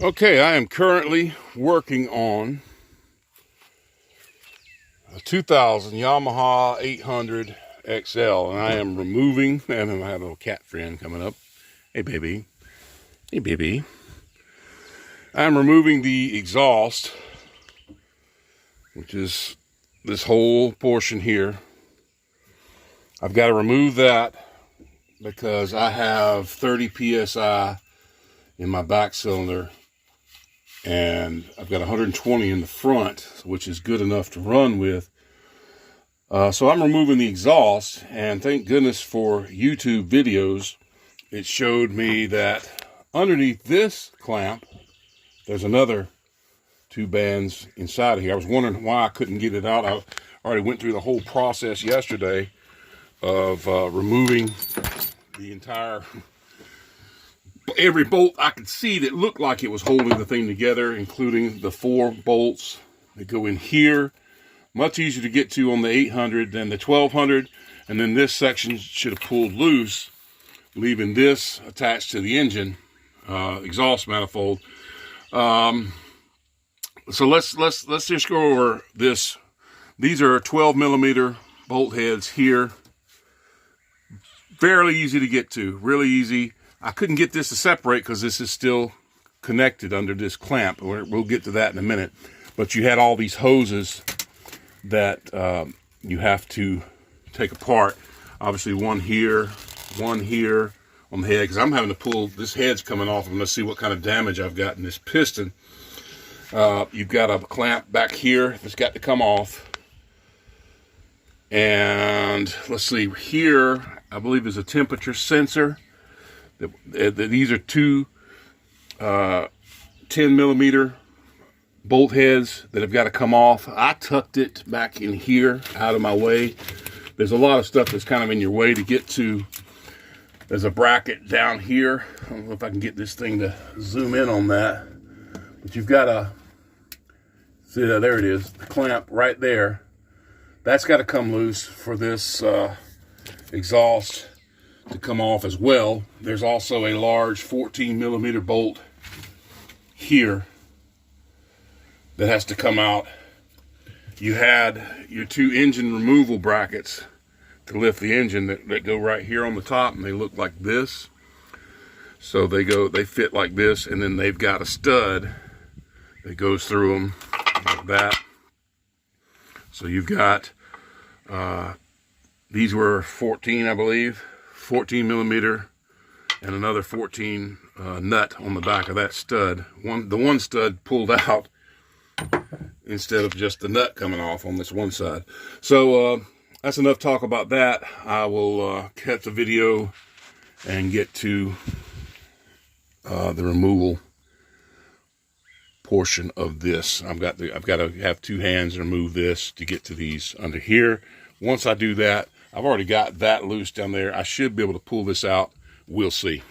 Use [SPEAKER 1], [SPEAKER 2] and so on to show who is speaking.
[SPEAKER 1] Okay, I am currently working on a 2000 Yamaha 800 XL, and I am removing, and I have a little cat friend coming up. Hey, baby. Hey, baby. I'm removing the exhaust, which is this whole portion here. I've got to remove that because I have 30 psi in my back cylinder, and I've got 120 in the front, which is good enough to run with. So I'm removing the exhaust, and thank goodness for YouTube videos. It showed me that underneath this clamp, there's another 2 bands inside of here. I was wondering why I couldn't get it out. I already went through the whole process yesterday of removing the entire, every bolt I could see that looked like it was holding the thing together, including the 4 bolts that go in here. Much easier to get to on the 800 than the 1200. And then this section should have pulled loose, leaving this attached to the engine exhaust manifold. So let's just go over this. These are 12 millimeter bolt heads here. Fairly easy to get to, really easy. I couldn't get this to separate because this is still connected under this clamp. We'll get to that in a minute. But you had all these hoses that you have to take apart. Obviously one here on the head, because I'm having to pull, this head's coming off. I'm going to see what kind of damage I've got in this piston. You've got a clamp back here that's got to come off. And let's see, here I believe is a temperature sensor. These are 2 10 millimeter bolt heads that have got to come off. I tucked it back in here out of my way. There's a lot of stuff that's kind of in your way to get to. There's a bracket down here. I don't know if I can get this thing to zoom in on that, but you've got a, see, there it is, the clamp right there. That's got to come loose for this exhaust to come off as well. There's also a large 14 millimeter bolt here that has to come out. You had your 2 engine removal brackets to lift the engine that go right here on the top, and they look like this. So they fit like this, and then they've got a stud that goes through them like that. So you've got, these were 14, I believe, 14 millimeter, and another 14 nut on the back of that stud. The one stud pulled out instead of just the nut coming off on this one side. So that's enough talk about that. I will cut the video and get to the removal portion of this. I've got to have 2 hands to remove this to get to these under here. Once I do that, I've already got that loose down there. I should be able to pull this out. We'll see.